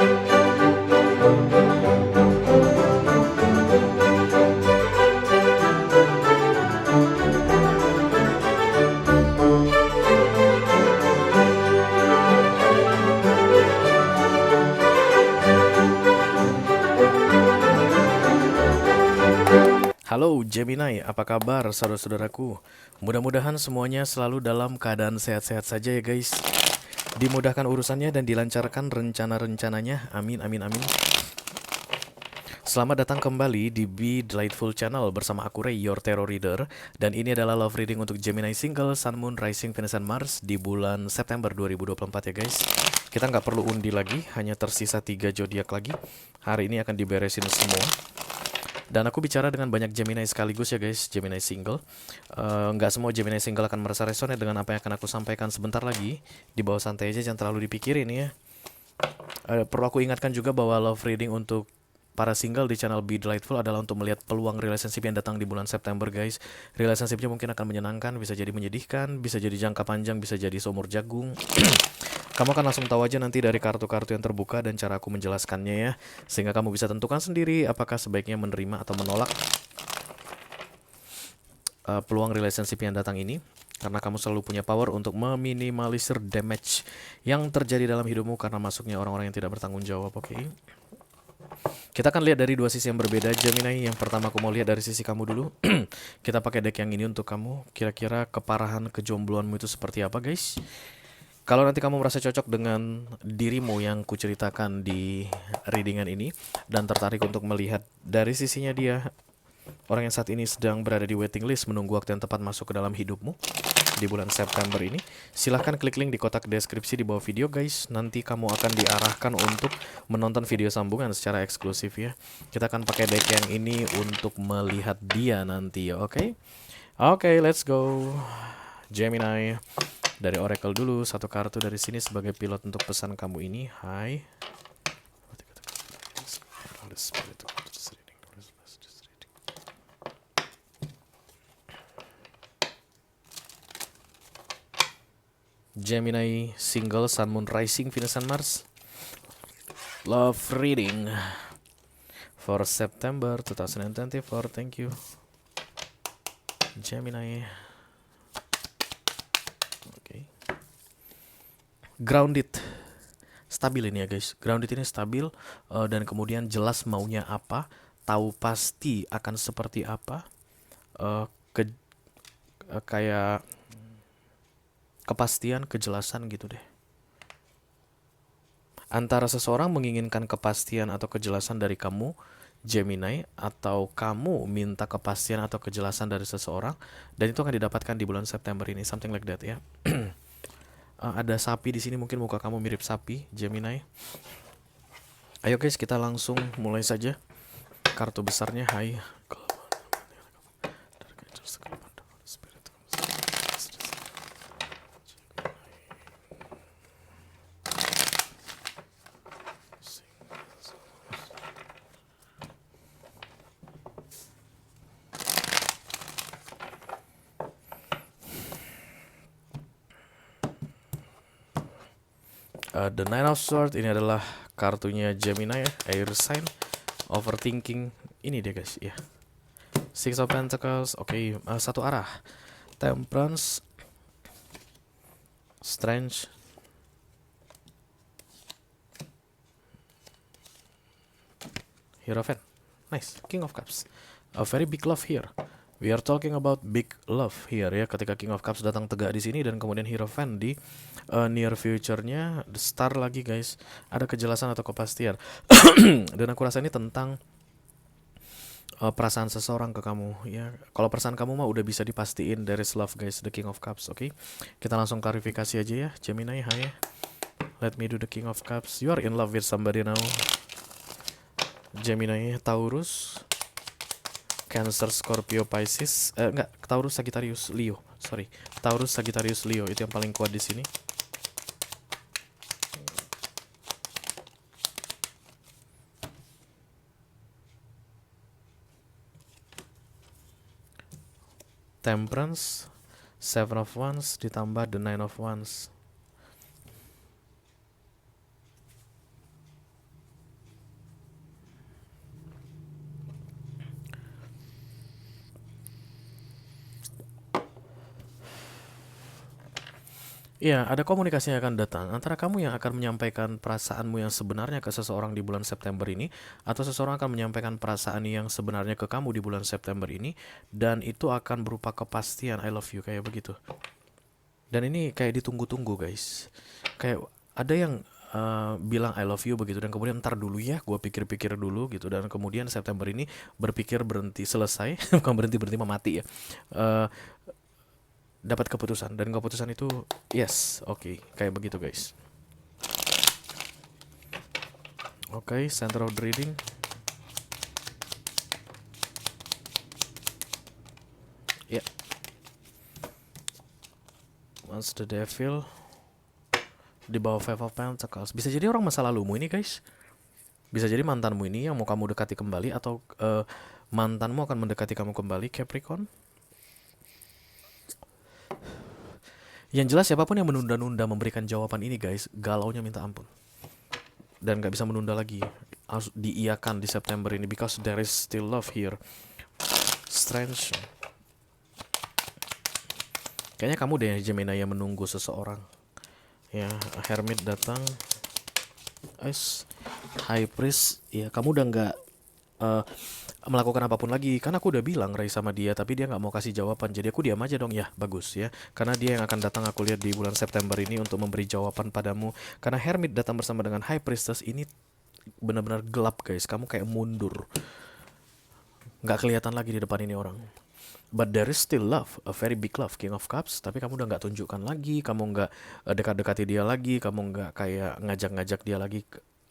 Halo Gemini, apa kabar saudara-saudaraku? Mudah-mudahan semuanya selalu dalam keadaan sehat-sehat saja ya guys. Dimudahkan urusannya dan dilancarkan rencana-rencananya. Amin, amin, amin. Selamat datang kembali di Be Delightful Channel bersama aku Ray, your tarot reader. Dan ini adalah love reading untuk Gemini single, Sun, Moon, Rising, Venus, and Mars di bulan September 2024 ya guys. Kita nggak perlu undi lagi, hanya tersisa 3 zodiak lagi. Hari ini akan diberesin semua. Dan aku bicara dengan banyak Gemini sekaligus ya guys, Gemini single. Nggak semua Gemini single akan merasa resonate dengan apa yang akan aku sampaikan sebentar lagi. Di bawah santai aja, jangan terlalu dipikirin ya. Perlu aku ingatkan juga bahwa love reading untuk para single di channel Be Delightful adalah untuk melihat peluang relationship yang datang di bulan September guys. Relationshipnya mungkin akan menyenangkan, bisa jadi menyedihkan, bisa jadi jangka panjang, bisa jadi seumur jagung. Kamu akan langsung tahu aja nanti dari kartu-kartu yang terbuka dan cara aku menjelaskannya ya. Sehingga kamu bisa tentukan sendiri apakah sebaiknya menerima atau menolak peluang relationship yang datang ini. Karena kamu selalu punya power untuk meminimalisir damage yang terjadi dalam hidupmu karena masuknya orang-orang yang tidak bertanggung jawab, oke? Kita akan lihat dari dua sisi yang berbeda Gemini. Yang pertama aku mau lihat dari sisi kamu dulu. Kita pakai deck yang ini untuk kamu. Kira-kira keparahan kejombloanmu itu seperti apa guys? Kalau nanti kamu merasa cocok dengan dirimu yang kuceritakan di readingan ini dan tertarik untuk melihat dari sisinya dia, orang yang saat ini sedang berada di waiting list menunggu waktu yang tepat masuk ke dalam hidupmu di bulan September ini, silahkan klik link di kotak deskripsi di bawah video guys. Nanti kamu akan diarahkan untuk menonton video sambungan secara eksklusif ya. Kita akan pakai deck yang ini untuk melihat dia nanti ya, oke? Oke, let's go. Gemini. Dari Oracle dulu, satu kartu dari sini sebagai pilot untuk pesan kamu ini. Hai. Gemini single, Sun, Moon, Rising, Venus, and Mars. Love reading for September 2024. Thank you, Gemini. Grounded, stabil ini ya guys. Grounded ini stabil dan kemudian jelas maunya apa, tahu pasti akan seperti apa, kayak kepastian, kejelasan gitu deh. Antara seseorang menginginkan kepastian atau kejelasan dari kamu Gemini, atau kamu minta kepastian atau kejelasan dari seseorang, dan itu akan didapatkan di bulan September ini, something like that ya. Ada sapi di sini, mungkin muka kamu mirip sapi, Gemini. Ayo guys, kita langsung mulai saja. Kartu besarnya, hai. The Nine of Swords ini adalah kartunya Gemini ya, air sign. Overthinking, ini dia guys ya. Six of Pentacles, oke, satu arah. Temperance, Strange, Hierophant, nice. King of Cups, a very big love here. We are talking about big love here ya. Ketika King of Cups datang tegak di sini dan kemudian Hierophant di near future-nya, the star lagi guys. Ada kejelasan atau kepastian. Dan aku rasa ini tentang perasaan seseorang ke kamu ya. Kalau perasaan kamu mah udah bisa dipastiin, there is love guys, the King of Cups, oke? Kita langsung klarifikasi aja ya, Gemini, hai. Let me do the King of Cups. You are in love with somebody now. Gemini, Taurus, Cancer, Scorpio, Pisces, enggak, Taurus, Sagittarius, Leo. Sorry, Taurus, Sagittarius, Leo itu yang paling kuat di sini. Temperance, Seven of Wands ditambah the Nine of Wands. Iya, ada komunikasi yang akan datang antara kamu yang akan menyampaikan perasaanmu yang sebenarnya ke seseorang di bulan September ini, atau seseorang akan menyampaikan perasaan yang sebenarnya ke kamu di bulan September ini, dan itu akan berupa kepastian I love you kayak begitu. Dan ini kayak ditunggu-tunggu guys. Kayak ada yang bilang I love you begitu, dan kemudian ntar dulu ya, gue pikir-pikir dulu gitu, dan kemudian September ini berpikir berhenti selesai, bukan berhenti berhenti memati ya. Eh, Dapat keputusan, dan keputusan itu yes, oke, kayak begitu guys. Oke, center of the reading. Ya, yeah. Once the devil di bawah Five of Pentacles. Bisa jadi orang masa lalumu ini guys. Bisa jadi mantanmu ini yang mau kamu dekati kembali, atau mantanmu akan mendekati kamu kembali, Capricorn. Yang jelas siapapun yang menunda-nunda memberikan jawaban ini guys, galaunya minta ampun. Dan gak bisa menunda lagi. Harus diiyakan di September ini, because there is still love here. Strange. Kayaknya kamu deh Gemini yang menunggu seseorang. Ya, Hermit datang. High Priest. Ya, kamu udah gak melakukan apapun lagi, karena aku udah bilang Ray sama dia, tapi dia nggak mau kasih jawaban, jadi aku diam aja dong. Ya bagus ya, karena dia yang akan datang aku lihat di bulan September ini untuk memberi jawaban padamu. Karena Hermit datang bersama dengan High Priestess ini benar-benar gelap guys, kamu kayak mundur, nggak kelihatan lagi di depan ini orang. But there is still love, a very big love, King of Cups. Tapi kamu udah nggak tunjukkan lagi, kamu nggak dekat-dekati dia lagi, kamu nggak kayak ngajak-ngajak dia lagi.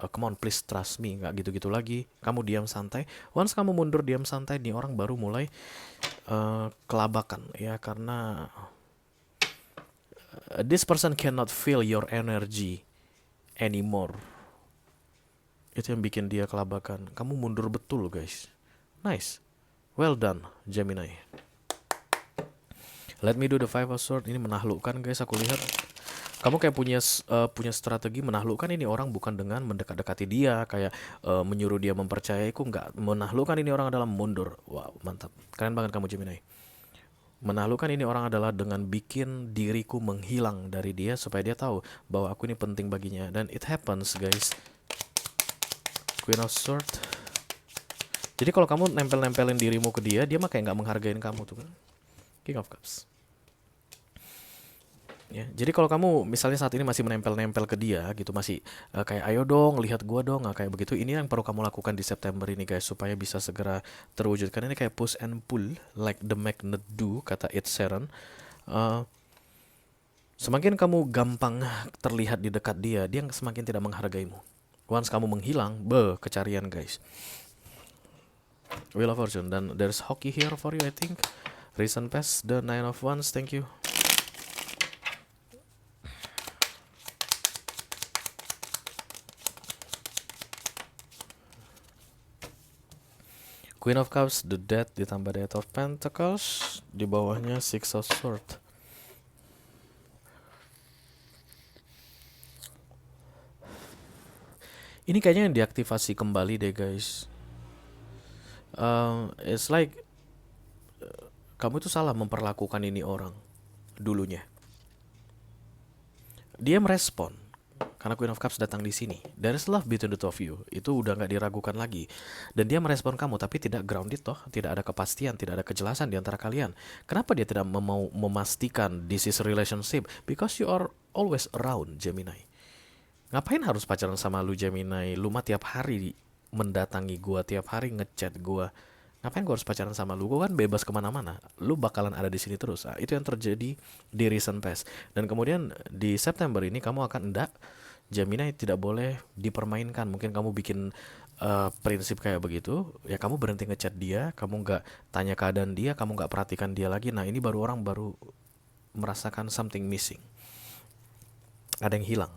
Come on, please trust me, nggak gitu-gitu lagi. Kamu diam santai. Once kamu mundur diam santai, nih orang baru mulai kelabakan ya, karena this person cannot feel your energy anymore. Itu yang bikin dia kelabakan. Kamu mundur betul guys. Nice, well done Gemini. Let me do the Five of Swords. Ini menaklukkan guys, aku lihat. Kamu kayak punya strategi menaklukkan ini orang, bukan dengan mendekat-dekati dia, kayak menyuruh dia mempercayaiku, nggak. Menaklukkan ini orang adalah mundur. Wow, mantap. Keren banget kamu Gemini. Menaklukkan ini orang adalah dengan bikin diriku menghilang dari dia, supaya dia tahu bahwa aku ini penting baginya. Dan it happens guys. Queen of Swords. Jadi kalau kamu nempel-nempelin dirimu ke dia, dia mah kayak nggak menghargain kamu tuh kan. King of Cups. Ya, jadi kalau kamu misalnya saat ini masih menempel-nempel ke dia gitu, masih kayak ayo dong, lihat gua dong, kayak begitu, ini yang perlu kamu lakukan di September ini guys, supaya bisa segera terwujudkan. Ini kayak push and pull, like the magnet do, kata Ed Sheeran. Uh, Semakin kamu gampang terlihat di dekat dia, dia semakin tidak menghargaimu. Once kamu menghilang, kecarian guys. Wheel of Fortune, dan there's hockey here for you I think. Recent past, the Nine of Wands, thank you. Queen of Cups, the Death, ditambah the Eight of Pentacles, di bawahnya Six of Swords. Ini kayaknya yang diaktifasi kembali deh guys. It's like kamu itu salah memperlakukan ini orang dulunya. Dia merespon karena Queen of Cups datang di sini. There is love between the two of you. Itu udah nggak diragukan lagi. Dan dia merespon kamu, tapi tidak grounded toh, tidak ada kepastian, tidak ada kejelasan di antara kalian. Kenapa dia tidak mau memastikan this is relationship? Because you are always around Gemini. Ngapain harus pacaran sama lu Gemini? Lu mah tiap hari mendatangi gua, tiap hari ngechat gua. Ngapain gua harus pacaran sama lu? Gua kan bebas kemana-mana. Lu bakalan ada di sini terus. Nah, itu yang terjadi di recent past. Dan kemudian di September ini kamu akan enggak, Gemini tidak boleh dipermainkan. Mungkin kamu bikin prinsip kayak begitu, ya kamu berhenti ngechat dia, kamu nggak tanya keadaan dia, kamu nggak perhatikan dia lagi. Nah ini baru orang baru merasakan something missing. Ada yang hilang.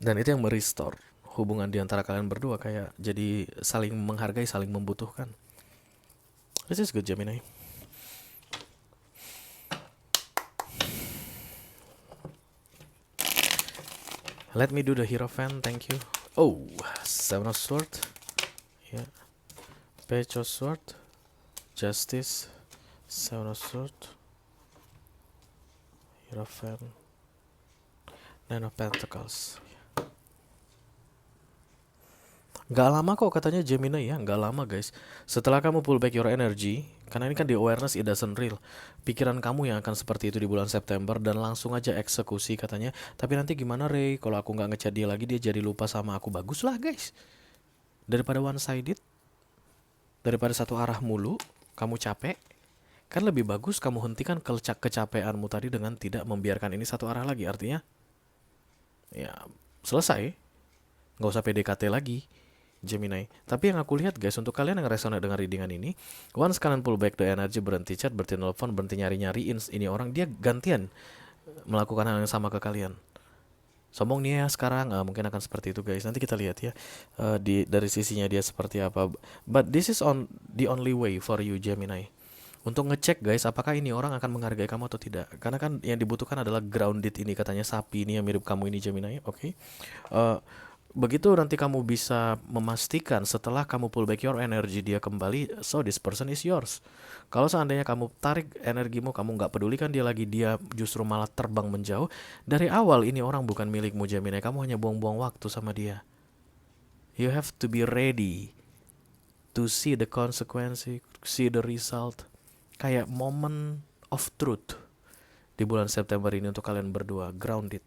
Dan itu yang merestore hubungan di antara kalian berdua, kayak jadi saling menghargai, saling membutuhkan. This is good Gemini. Let me do the Hierophant, thank you. Oh, Seven of Swords. Yeah. Page of Swords. Justice. Seven of Swords. Hierophant. Nine of Pentacles. Gak lama kok katanya Gemini ya, gak lama guys. Setelah kamu pull back your energy, karena ini kan di awareness it doesn't real. Pikiran kamu yang akan seperti itu di bulan September dan langsung aja eksekusi katanya. Tapi nanti gimana Ray, kalau aku gak ngechat dia lagi dia jadi lupa sama aku. Bagus lah guys. Daripada one sided, daripada satu arah mulu, kamu capek. Kan lebih bagus kamu hentikan kecapeanmu tadi dengan tidak membiarkan ini satu arah lagi. Artinya, ya selesai. Gak usah PDKT lagi. Gemini. Tapi yang aku lihat guys, untuk kalian yang resonate dengan readingan ini, once kalian pull back the energy, berhenti chat, berhenti nelfon, berhenti nyari-nyari ini orang, dia gantian melakukan hal yang sama ke kalian. Sombong nih ya sekarang, mungkin akan seperti itu guys. Nanti kita lihat ya dari sisinya dia seperti apa. But this is the only way for you Gemini. Untuk ngecek guys, apakah ini orang akan menghargai kamu atau tidak. Karena kan yang dibutuhkan adalah grounded ini, katanya sapi ini yang mirip kamu ini Gemini. Oke. Begitu nanti kamu bisa memastikan setelah kamu pull back your energy dia kembali, so this person is yours. Kalau seandainya kamu tarik energimu, kamu nggak pedulikan dia lagi, dia justru malah terbang menjauh. Dari awal ini orang bukan milikmu Gemini, kamu hanya buang-buang waktu sama dia. You have to be ready to see the consequence, see the result. Kayak moment of truth di bulan September ini untuk kalian berdua, grounded.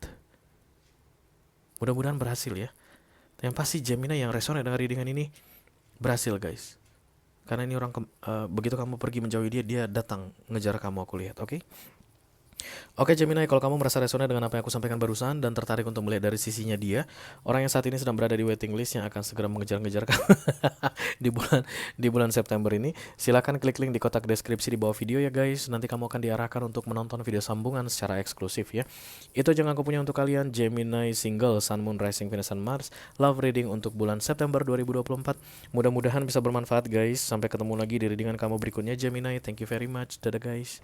Mudah-mudahan berhasil ya. Yang pasti Gemini yang resonate dengan readingan ini berhasil guys. Karena ini orang begitu kamu pergi menjauhi dia, dia datang ngejar kamu, aku lihat. Oke? Oke Gemini, kalau kamu merasa resonate dengan apa yang aku sampaikan barusan dan tertarik untuk melihat dari sisinya dia, orang yang saat ini sedang berada di waiting list yang akan segera mengejar-ngejar kamu di bulan September ini, silakan klik link di kotak deskripsi di bawah video ya guys. Nanti kamu akan diarahkan untuk menonton video sambungan secara eksklusif ya. Itu aja yang aku punya untuk kalian, Gemini single, Sun, Moon, Rising, Venus, and Mars love reading untuk bulan September 2024. Mudah-mudahan bisa bermanfaat guys. Sampai ketemu lagi di readingan kamu berikutnya Gemini. Thank you very much. Dadah guys.